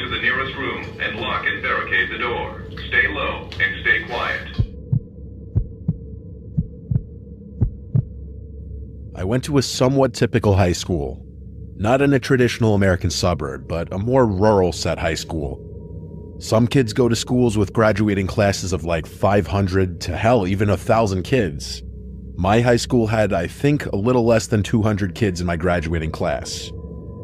to the nearest room and lock and barricade the door. Stay low and stay quiet. I went to a somewhat typical high school. Not in a traditional American suburb, but a more rural set high school. Some kids go to schools with graduating classes of like 500 to hell, even 1,000 kids. My high school had, I think, a little less than 200 kids in my graduating class.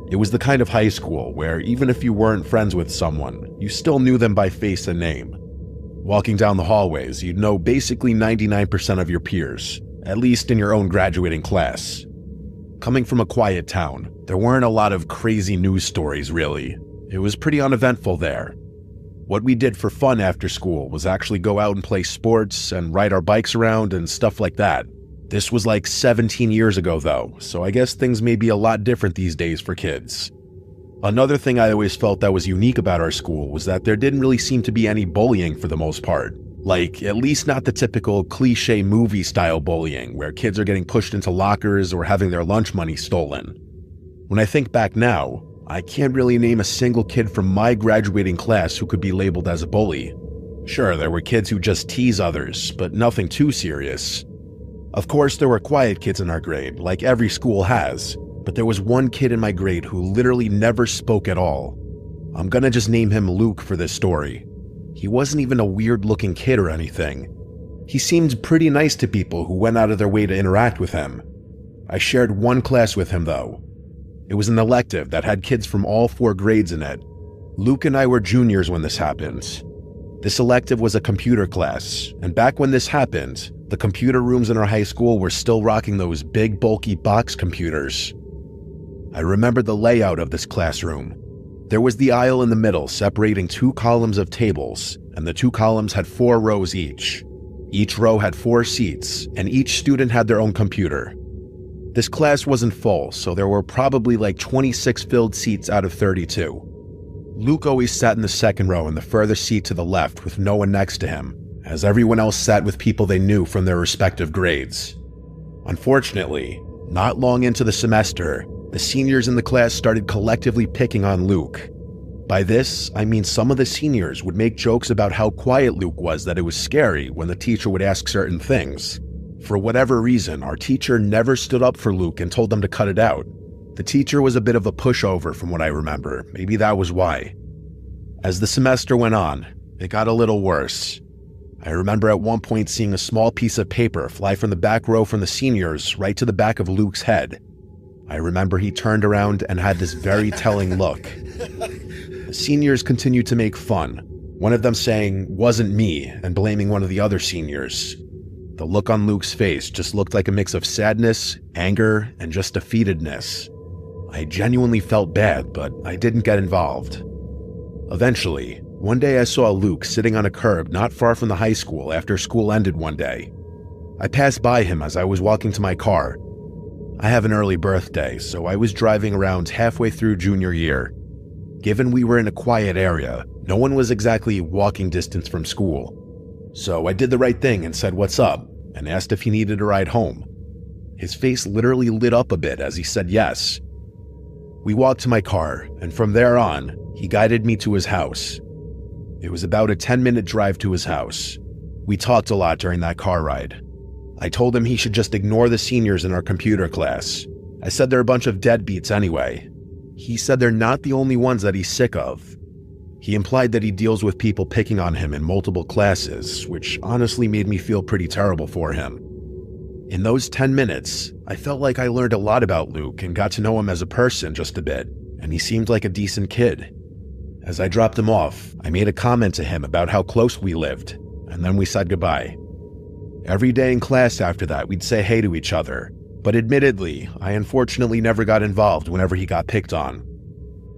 It was the kind of high school where even if you weren't friends with someone, you still knew them by face and name. Walking down the hallways, you'd know basically 99% of your peers, at least in your own graduating class. Coming from a quiet town, there weren't a lot of crazy news stories, really. It was pretty uneventful there. What we did for fun after school was actually go out and play sports and ride our bikes around and stuff like that. This was like 17 years ago though, so I guess things may be a lot different these days for kids. Another thing I always felt that was unique about our school was that there didn't really seem to be any bullying for the most part. Like, at least not the typical cliche movie-style bullying, where kids are getting pushed into lockers or having their lunch money stolen. When I think back now, I can't really name a single kid from my graduating class who could be labeled as a bully. Sure, there were kids who just tease others, but nothing too serious. Of course, there were quiet kids in our grade, like every school has, but there was one kid in my grade who literally never spoke at all. I'm gonna just name him Luke for this story. He wasn't even a weird-looking kid or anything. He seemed pretty nice to people who went out of their way to interact with him. I shared one class with him, though. It was an elective that had kids from all 4 grades in it. Luke and I were juniors when this happened. This elective was a computer class, and back when this happened, the computer rooms in our high school were still rocking those big, bulky box computers. I remember the layout of this classroom. There was the aisle in the middle separating 2 columns of tables, and the 2 columns had 4 rows each. Each row had 4 seats, and each student had their own computer. This class wasn't full, so there were probably like 26 filled seats out of 32. Luke always sat in the second row in the furthest seat to the left with no one next to him, as everyone else sat with people they knew from their respective grades. Unfortunately, not long into the semester, the seniors in the class started collectively picking on Luke. By this, I mean some of the seniors would make jokes about how quiet Luke was, that it was scary when the teacher would ask certain things. For whatever reason, our teacher never stood up for Luke and told them to cut it out. The teacher was a bit of a pushover from what I remember. Maybe that was why. As the semester went on, it got a little worse. I remember at one point seeing a small piece of paper fly from the back row from the seniors right to the back of Luke's head. I remember he turned around and had this very telling look. The seniors continued to make fun, one of them saying, "Wasn't me," and blaming one of the other seniors. The look on Luke's face just looked like a mix of sadness, anger, and just defeatedness. I genuinely felt bad, but I didn't get involved. Eventually, one day I saw Luke sitting on a curb not far from the high school after school ended one day. I passed by him as I was walking to my car. I have an early birthday, so I was driving around halfway through junior year. Given we were in a quiet area, no one was exactly walking distance from school. So I did the right thing and said what's up, and asked if he needed a ride home. His face literally lit up a bit as he said yes. We walked to my car, and from there on, he guided me to his house. It was about a 10-minute drive to his house. We talked a lot during that car ride. I told him he should just ignore the seniors in our computer class. I said they're a bunch of deadbeats anyway. He said they're not the only ones that he's sick of. He implied that he deals with people picking on him in multiple classes, which honestly made me feel pretty terrible for him. In those 10 minutes, I felt like I learned a lot about Luke and got to know him as a person just a bit, and he seemed like a decent kid. As I dropped him off, I made a comment to him about how close we lived, and then we said goodbye. Every day in class after that, we'd say hey to each other, but admittedly, I unfortunately never got involved whenever he got picked on.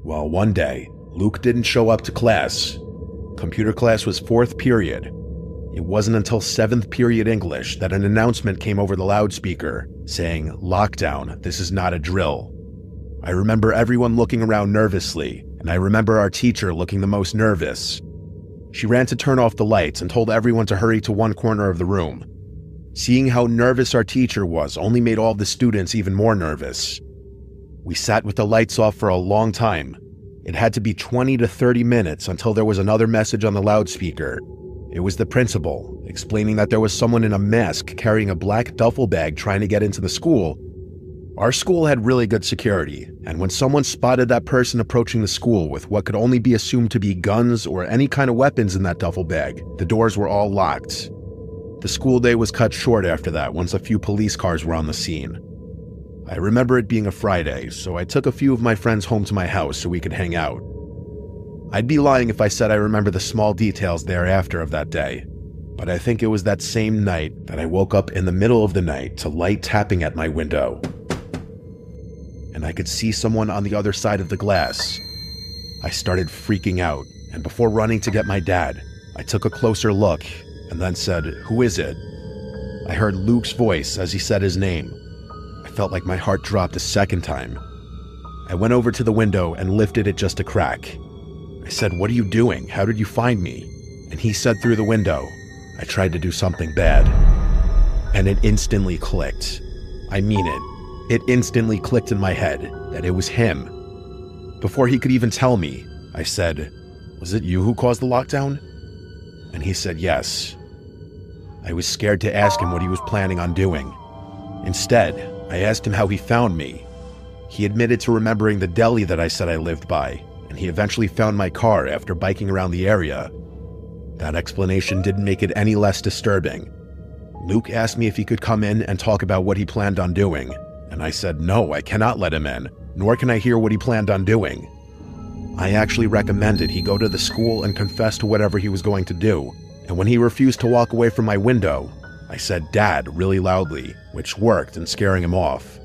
Well, one day, Luke didn't show up to class. Computer class was 4th period. It wasn't until 7th period English that an announcement came over the loudspeaker saying, "Lockdown, this is not a drill." I remember everyone looking around nervously, and I remember our teacher looking the most nervous. She ran to turn off the lights and told everyone to hurry to one corner of the room. Seeing how nervous our teacher was only made all the students even more nervous. We sat with the lights off for a long time, It had to be 20 to 30 minutes until there was another message on the loudspeaker. It was the principal, explaining that there was someone in a mask carrying a black duffel bag trying to get into the school. Our school had really good security, and when someone spotted that person approaching the school with what could only be assumed to be guns or any kind of weapons in that duffel bag, the doors were all locked. The school day was cut short after that once a few police cars were on the scene. I remember it being a Friday, so I took a few of my friends home to my house so we could hang out. I'd be lying if I said I remember the small details thereafter of that day, but I think it was that same night that I woke up in the middle of the night to light tapping at my window. And I could see someone on the other side of the glass. I started freaking out, and before running to get my dad, I took a closer look and then said, "Who is it?" I heard Luke's voice as he said his name. I felt like my heart dropped a second time. I went over to the window and lifted it just a crack. I said, "What are you doing? How did you find me?" And he said through the window, "I tried to do something bad." And it instantly clicked. I mean it. It instantly clicked in my head that it was him. Before he could even tell me, I said, "Was it you who caused the lockdown?" And he said yes. I was scared to ask him what he was planning on doing. Instead, I asked him how he found me. He admitted to remembering the deli that I said I lived by, and he eventually found my car after biking around the area. That explanation didn't make it any less disturbing. Luke asked me if he could come in and talk about what he planned on doing, and I said no, I cannot let him in, nor can I hear what he planned on doing. I actually recommended he go to the school and confess to whatever he was going to do, and when he refused to walk away from my window, I said "Dad" really loudly, which worked in scaring him off.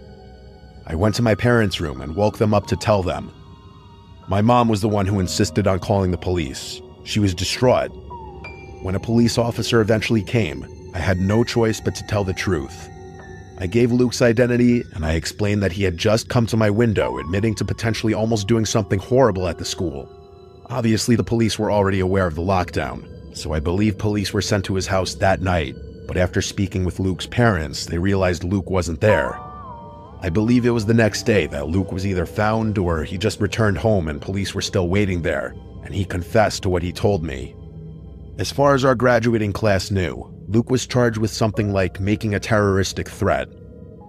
I went to my parents' room and woke them up to tell them. My mom was the one who insisted on calling the police. She was distraught. When a police officer eventually came, I had no choice but to tell the truth. I gave Luke's identity, and I explained that he had just come to my window, admitting to potentially almost doing something horrible at the school. Obviously, the police were already aware of the lockdown, so I believe police were sent to his house that night, but after speaking with Luke's parents, they realized Luke wasn't there. I believe it was the next day that Luke was either found or he just returned home and police were still waiting there, and he confessed to what he told me. As far as our graduating class knew, Luke was charged with something like making a terroristic threat.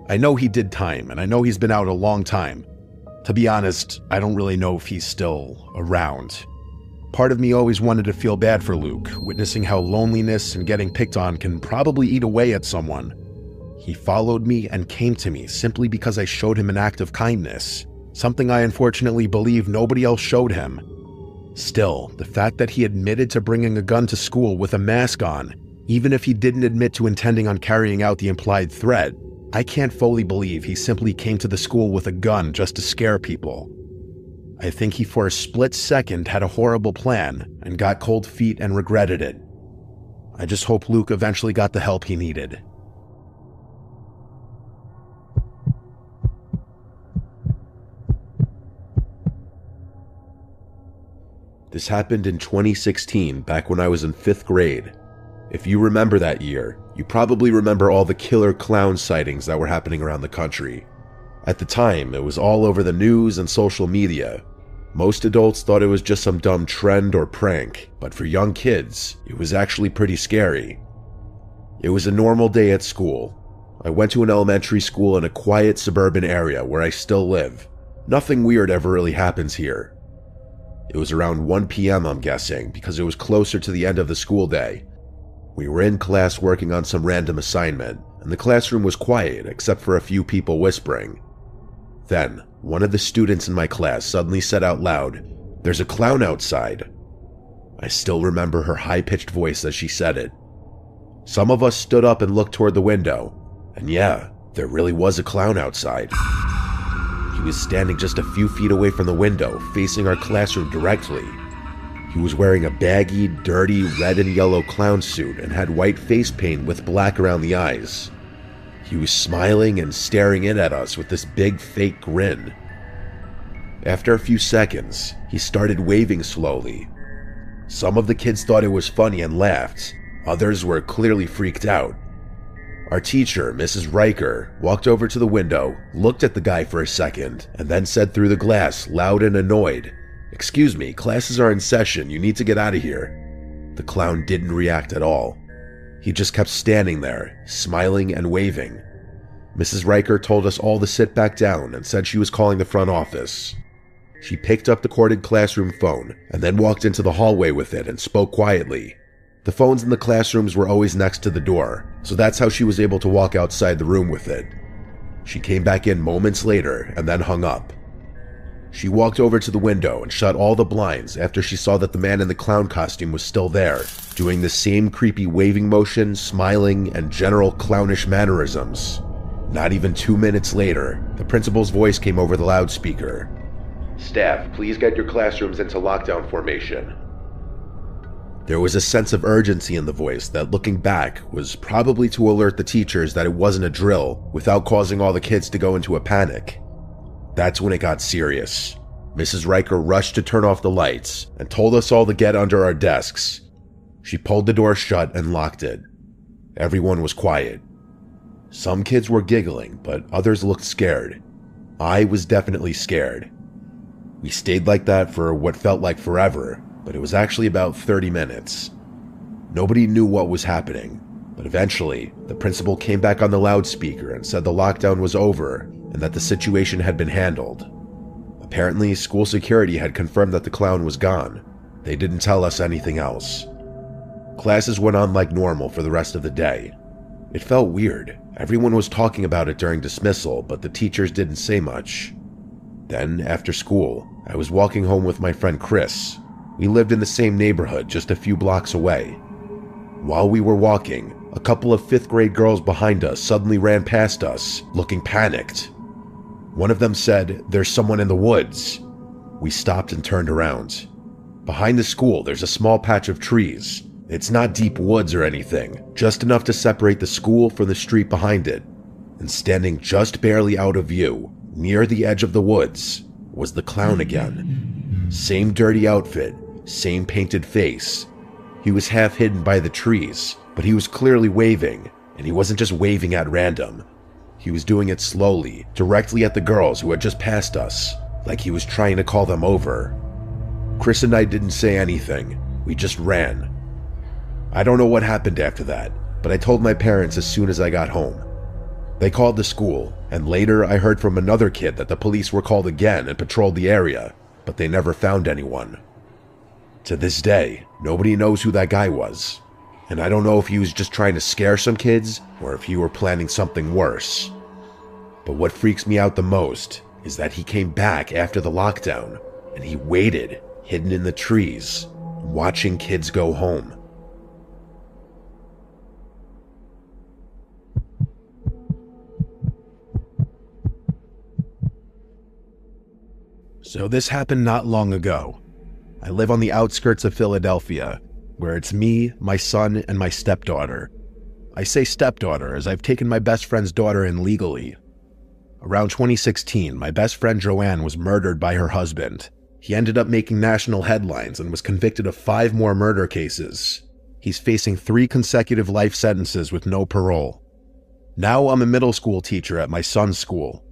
I know he did time, and I know he's been out a long time. To be honest, I don't really know if he's still around. Part of me always wanted to feel bad for Luke, witnessing how loneliness and getting picked on can probably eat away at someone. He followed me and came to me simply because I showed him an act of kindness, something I unfortunately believe nobody else showed him. Still, the fact that he admitted to bringing a gun to school with a mask on, even if he didn't admit to intending on carrying out the implied threat, I can't fully believe he simply came to the school with a gun just to scare people. I think he for a split second had a horrible plan and got cold feet and regretted it. I just hope Luke eventually got the help he needed. This happened in 2016, back when I was in 5th grade. If you remember that year, you probably remember all the killer clown sightings that were happening around the country. At the time, it was all over the news and social media. Most adults thought it was just some dumb trend or prank, but for young kids, it was actually pretty scary. It was a normal day at school. I went to an elementary school in a quiet suburban area where I still live. Nothing weird ever really happens here. It was around 1 p.m. I'm guessing, because it was closer to the end of the school day. We were in class working on some random assignment, and the classroom was quiet except for a few people whispering. Then, one of the students in my class suddenly said out loud, "There's a clown outside." I still remember her high-pitched voice as she said it. Some of us stood up and looked toward the window, and yeah, there really was a clown outside. He was standing just a few feet away from the window, facing our classroom directly. He was wearing a baggy, dirty red and yellow clown suit and had white face paint with black around the eyes. He was smiling and staring in at us with this big fake grin. After a few seconds, he started waving slowly. Some of the kids thought it was funny and laughed. Others were clearly freaked out. Our teacher, Mrs. Riker, walked over to the window, looked at the guy for a second, and then said through the glass, loud and annoyed, "Excuse me, classes are in session. You need to get out of here." The clown didn't react at all. He just kept standing there, smiling and waving. Mrs. Riker told us all to sit back down and said she was calling the front office. She picked up the corded classroom phone and then walked into the hallway with it and spoke quietly. The phones in the classrooms were always next to the door, so that's how she was able to walk outside the room with it. She came back in moments later and then hung up. She walked over to the window and shut all the blinds after she saw that the man in the clown costume was still there, doing the same creepy waving motion, smiling, and general clownish mannerisms. Not even 2 minutes later, the principal's voice came over the loudspeaker. "Staff, please get your classrooms into lockdown formation." There was a sense of urgency in the voice that, looking back, was probably to alert the teachers that it wasn't a drill without causing all the kids to go into a panic. That's when it got serious. Mrs. Riker rushed to turn off the lights and told us all to get under our desks. She pulled the door shut and locked it. Everyone was quiet. Some kids were giggling, but others looked scared. I was definitely scared. We stayed like that for what felt like forever, but it was actually about 30 minutes. Nobody knew what was happening, but eventually, the principal came back on the loudspeaker and said the lockdown was over and that the situation had been handled. Apparently, school security had confirmed that the clown was gone. They didn't tell us anything else. Classes went on like normal for the rest of the day. It felt weird. Everyone was talking about it during dismissal, but the teachers didn't say much. Then, after school, I was walking home with my friend Chris. We lived in the same neighborhood, just a few blocks away. While we were walking, a couple of 5th grade girls behind us suddenly ran past us, looking panicked. One of them said, "There's someone in the woods." We stopped and turned around. Behind the school, there's a small patch of trees. It's not deep woods or anything, just enough to separate the school from the street behind it. And standing just barely out of view, near the edge of the woods, was the clown again. Same dirty outfit, same painted face. He was half hidden by the trees, but he was clearly waving, and he wasn't just waving at random. He was doing it slowly, directly at the girls who had just passed us, like he was trying to call them over. Chris and I didn't say anything. We just ran. I don't know what happened after that, but I told my parents as soon as I got home. They called the school, and later I heard from another kid that the police were called again and patrolled the area, but they never found anyone. To this day, nobody knows who that guy was, and I don't know if he was just trying to scare some kids or if he were planning something worse. But what freaks me out the most is that he came back after the lockdown, and he waited, hidden in the trees, watching kids go home. So this happened not long ago. I live on the outskirts of Philadelphia, where it's me, my son, and my stepdaughter. I say stepdaughter as I've taken my best friend's daughter in legally. Around 2016, my best friend Joanne was murdered by her husband. He ended up making national headlines and was convicted of 5 more murder cases. He's facing 3 consecutive life sentences with no parole. Now I'm a middle school teacher at my son's school.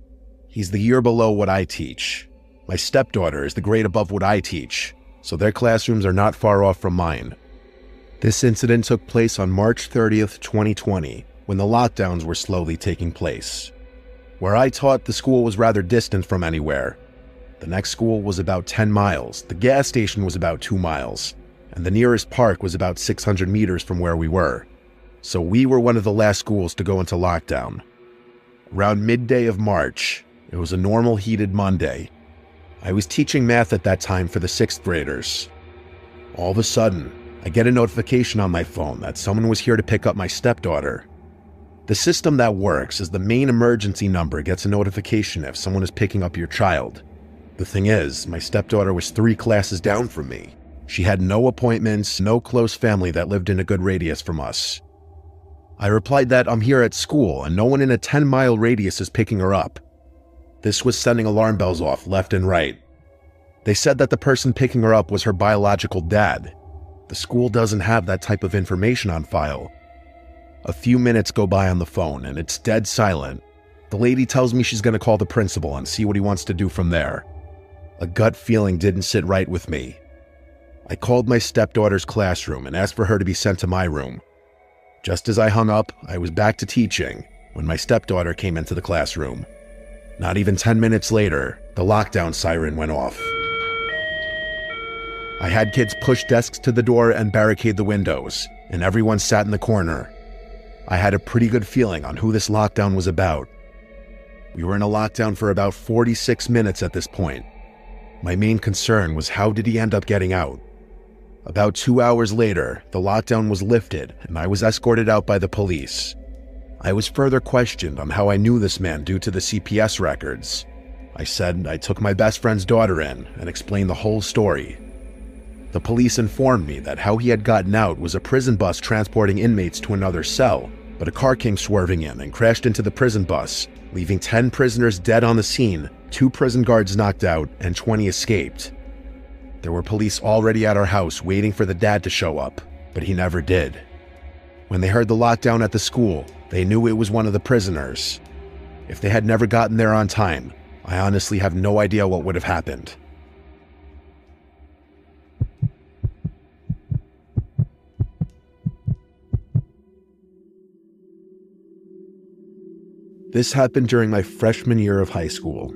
He's the year below what I teach. My stepdaughter is the grade above what I teach, so their classrooms are not far off from mine. This incident took place on March 30th, 2020, when the lockdowns were slowly taking place. Where I taught, the school was rather distant from anywhere. The next school was about 10 miles, the gas station was about 2 miles, and the nearest park was about 600 meters from where we were. So we were one of the last schools to go into lockdown. Around midday of March, it was a normal heated Monday. I was teaching math at that time for the 6th graders. All of a sudden, I get a notification on my phone that someone was here to pick up my stepdaughter. The system that works is the main emergency number gets a notification if someone is picking up your child. The thing is, my stepdaughter was 3 classes down from me. She had no appointments, no close family that lived in a good radius from us. I replied that I'm here at school and no one in a 10-mile radius is picking her up. This was sending alarm bells off left and right. They said that the person picking her up was her biological dad. The school doesn't have that type of information on file. A few minutes go by on the phone and it's dead silent. The lady tells me she's going to call the principal and see what he wants to do from there. A gut feeling didn't sit right with me. I called my stepdaughter's classroom and asked for her to be sent to my room. Just as I hung up, I was back to teaching when my stepdaughter came into the classroom. Not even 10 minutes later, the lockdown siren went off. I had kids push desks to the door and barricade the windows, and everyone sat in the corner. I had a pretty good feeling on who this lockdown was about. We were in a lockdown for about 46 minutes at this point. My main concern was how did he end up getting out? About 2 hours later, the lockdown was lifted and I was escorted out by the police. I was further questioned on how I knew this man due to the CPS records. I said I took my best friend's daughter in and explained the whole story. The police informed me that how he had gotten out was a prison bus transporting inmates to another cell, but a car came swerving in and crashed into the prison bus, leaving 10 prisoners dead on the scene, 2 prison guards knocked out, and 20 escaped. There were police already at our house waiting for the dad to show up, but he never did. When they heard the lockdown at the school, they knew it was one of the prisoners. If they had never gotten there on time, I honestly have no idea what would have happened. This happened during my freshman year of high school.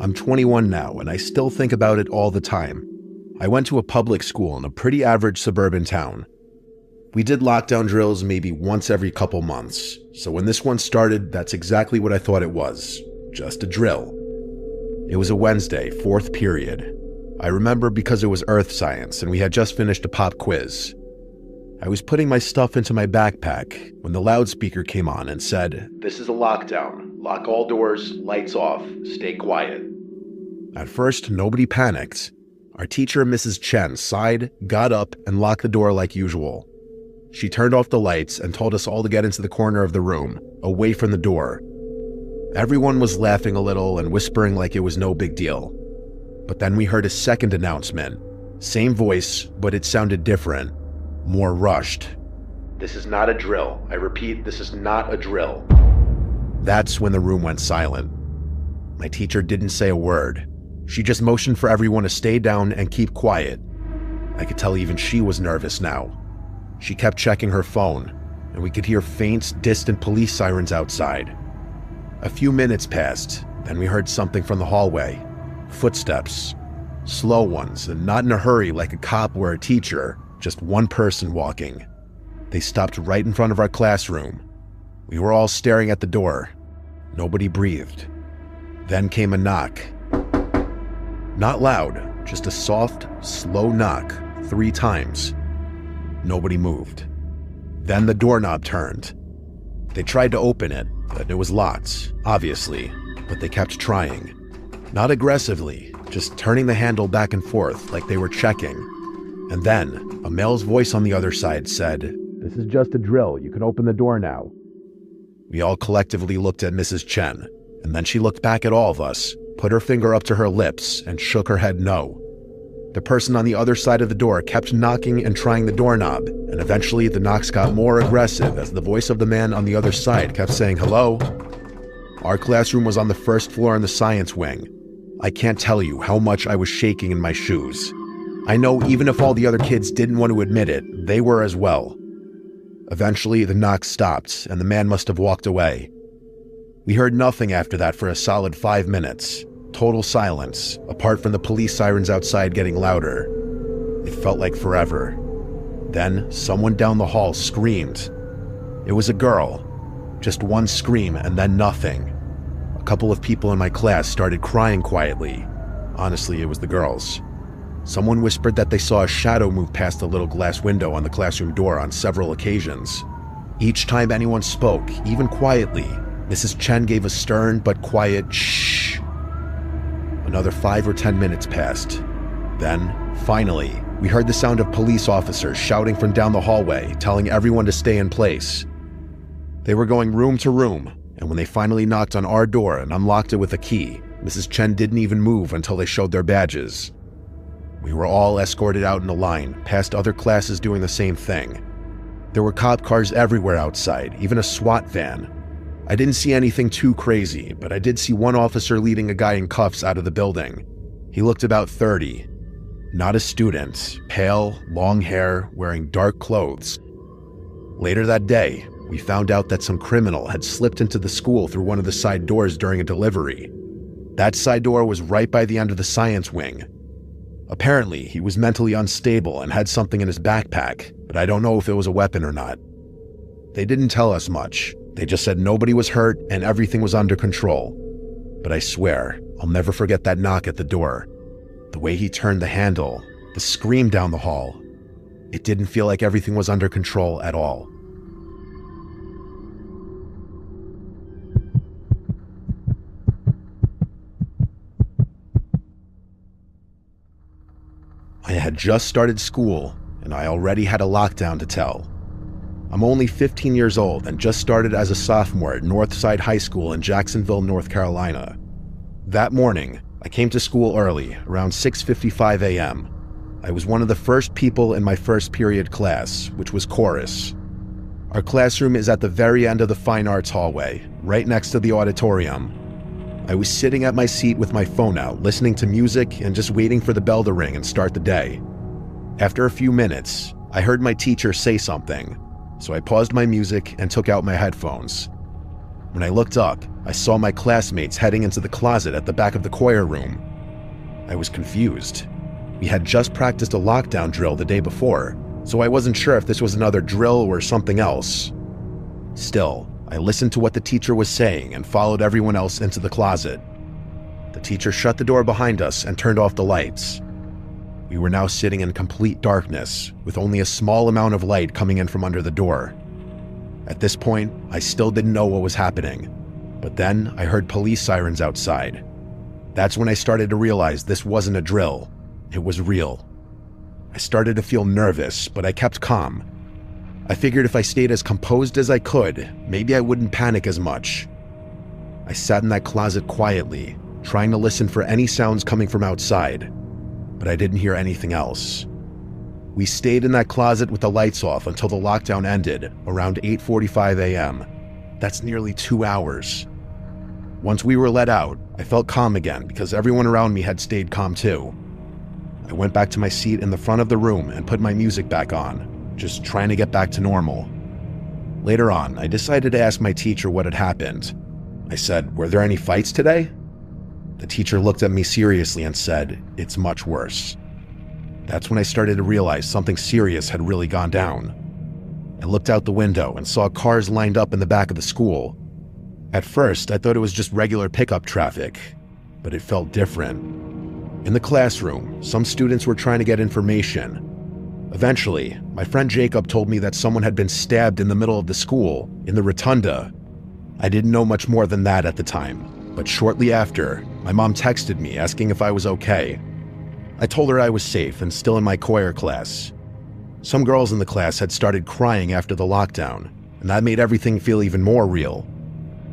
I'm 21 now, and I still think about it all the time. I went to a public school in a pretty average suburban town. We did lockdown drills maybe once every couple months, so when this one started, that's exactly what I thought it was, just a drill. It was a Wednesday, 4th period. I remember because it was earth science, and we had just finished a pop quiz. I was putting my stuff into my backpack when the loudspeaker came on and said, "This is a lockdown. Lock all doors, lights off, stay quiet." At first, nobody panicked. Our teacher, Mrs. Chen, sighed, got up, and locked the door like usual. She turned off the lights and told us all to get into the corner of the room, away from the door. Everyone was laughing a little and whispering like it was no big deal. But then we heard a second announcement. Same voice, but it sounded different. More rushed. "This is not a drill. I repeat, this is not a drill." That's when the room went silent. My teacher didn't say a word. She just motioned for everyone to stay down and keep quiet. I could tell even she was nervous now. She kept checking her phone, and we could hear faint, distant police sirens outside. A few minutes passed, then we heard something from the hallway. Footsteps. Slow ones, and not in a hurry like a cop or a teacher. Just one person walking. They stopped right in front of our classroom. We were all staring at the door. Nobody breathed. Then came a knock. Not loud, just a soft, slow knock, 3 times. Nobody moved. Then the doorknob turned. They tried to open it, but it was locked, obviously, but they kept trying. Not aggressively, just turning the handle back and forth like they were checking. And then, a male's voice on the other side said, "This is just a drill. You can open the door now." We all collectively looked at Mrs. Chen, and then she looked back at all of us, put her finger up to her lips, and shook her head no. The person on the other side of the door kept knocking and trying the doorknob, and eventually the knocks got more aggressive as the voice of the man on the other side kept saying hello. Our classroom was on the 1st floor in the science wing. I can't tell you how much I was shaking in my shoes. I know even if all the other kids didn't want to admit it, they were as well. Eventually, the knock stopped, and the man must have walked away. We heard nothing after that for a solid 5 minutes. Total silence, apart from the police sirens outside getting louder. It felt like forever. Then, someone down the hall screamed. It was a girl. Just one scream and then nothing. A couple of people in my class started crying quietly. Honestly, it was the girls. Someone whispered that they saw a shadow move past the little glass window on the classroom door on several occasions. Each time anyone spoke, even quietly, Mrs. Chen gave a stern but quiet shh. Another 5 or 10 minutes passed. Then, finally, we heard the sound of police officers shouting from down the hallway, telling everyone to stay in place. They were going room to room, and when they finally knocked on our door and unlocked it with a key, Mrs. Chen didn't even move until they showed their badges. We were all escorted out in a line, past other classes doing the same thing. There were cop cars everywhere outside, even a SWAT van. I didn't see anything too crazy, but I did see one officer leading a guy in cuffs out of the building. He looked about 30. Not a student, pale, long hair, wearing dark clothes. Later that day, we found out that some criminal had slipped into the school through one of the side doors during a delivery. That side door was right by the end of the science wing. Apparently, he was mentally unstable and had something in his backpack, but I don't know if it was a weapon or not. They didn't tell us much. They just said nobody was hurt and everything was under control. But I swear, I'll never forget that knock at the door. The way he turned the handle, the scream down the hall. It didn't feel like everything was under control at all. I had just started school, and I already had a lockdown to tell. I'm only 15 years old and just started as a sophomore at Northside High School in Jacksonville, North Carolina. That morning, I came to school early, around 6:55 a.m. I was one of the first people in my first period class, which was chorus. Our classroom is at the very end of the fine arts hallway, right next to the auditorium. I was sitting at my seat with my phone out, listening to music and just waiting for the bell to ring and start the day. After a few minutes, I heard my teacher say something, so I paused my music and took out my headphones. When I looked up, I saw my classmates heading into the closet at the back of the choir room. I was confused. We had just practiced a lockdown drill the day before, so I wasn't sure if this was another drill or something else. Still, I listened to what the teacher was saying and followed everyone else into the closet. The teacher shut the door behind us and turned off the lights. We were now sitting in complete darkness, with only a small amount of light coming in from under the door. At this point, I still didn't know what was happening, but then I heard police sirens outside. That's when I started to realize this wasn't a drill. It was real. I started to feel nervous, but I kept calm. I figured if I stayed as composed as I could, maybe I wouldn't panic as much. I sat in that closet quietly, trying to listen for any sounds coming from outside, but I didn't hear anything else. We stayed in that closet with the lights off until the lockdown ended, around 8:45 a.m. That's nearly 2 hours. Once we were let out, I felt calm again because everyone around me had stayed calm too. I went back to my seat in the front of the room and put my music back on, just trying to get back to normal. Later on, I decided to ask my teacher what had happened. I said, "Were there any fights today?" The teacher looked at me seriously and said, "It's much worse." That's when I started to realize something serious had really gone down. I looked out the window and saw cars lined up in the back of the school. At first, I thought it was just regular pickup traffic, but it felt different. In the classroom, some students were trying to get information. Eventually, my friend Jacob told me that someone had been stabbed in the middle of the school, in the rotunda. I didn't know much more than that at the time, but shortly after, my mom texted me asking if I was okay. I told her I was safe and still in my choir class. Some girls in the class had started crying after the lockdown, and that made everything feel even more real.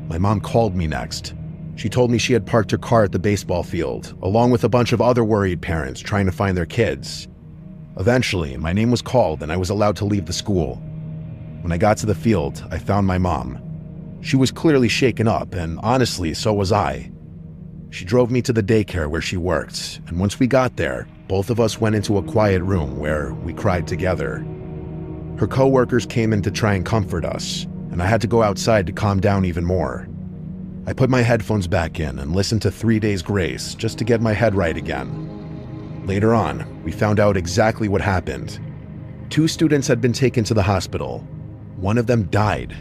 My mom called me next. She told me she had parked her car at the baseball field, along with a bunch of other worried parents trying to find their kids. Eventually, my name was called and I was allowed to leave the school. When I got to the field, I found my mom. She was clearly shaken up, and honestly, so was I. She drove me to the daycare where she worked, and once we got there, both of us went into a quiet room where we cried together. Her co-workers came in to try and comfort us, and I had to go outside to calm down even more. I put my headphones back in and listened to 3 Days Grace just to get my head right again. Later on, we found out exactly what happened. 2 students had been taken to the hospital. One of them died.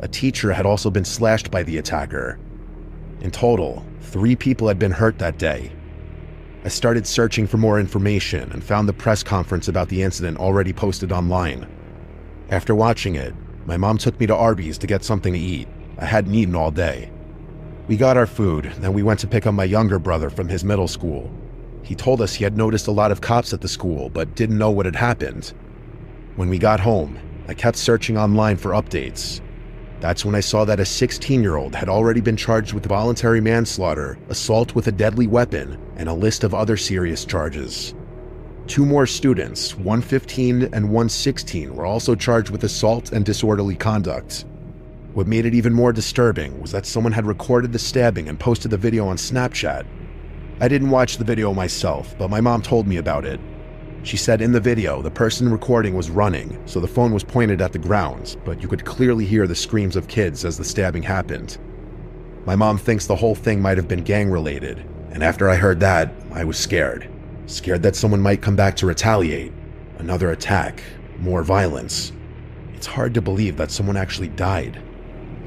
A teacher had also been slashed by the attacker. In total, 3 people had been hurt that day. I started searching for more information and found the press conference about the incident already posted online. After watching it, my mom took me to Arby's to get something to eat. I hadn't eaten all day. We got our food, then we went to pick up my younger brother from his middle school. He told us he had noticed a lot of cops at the school, but didn't know what had happened. When we got home, I kept searching online for updates. That's when I saw that a 16-year-old had already been charged with voluntary manslaughter, assault with a deadly weapon, and a list of other serious charges. 2 more students, one 15 and one 16, were also charged with assault and disorderly conduct. What made it even more disturbing was that someone had recorded the stabbing and posted the video on Snapchat. I didn't watch the video myself, but my mom told me about it. She said in the video, the person recording was running, so the phone was pointed at the ground, but you could clearly hear the screams of kids as the stabbing happened. My mom thinks the whole thing might have been gang-related, and after I heard that, I was scared. Scared that someone might come back to retaliate. Another attack, more violence. It's hard to believe that someone actually died.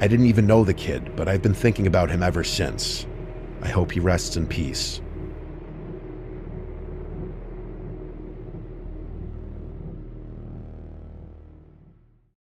I didn't even know the kid, but I've been thinking about him ever since. I hope he rests in peace.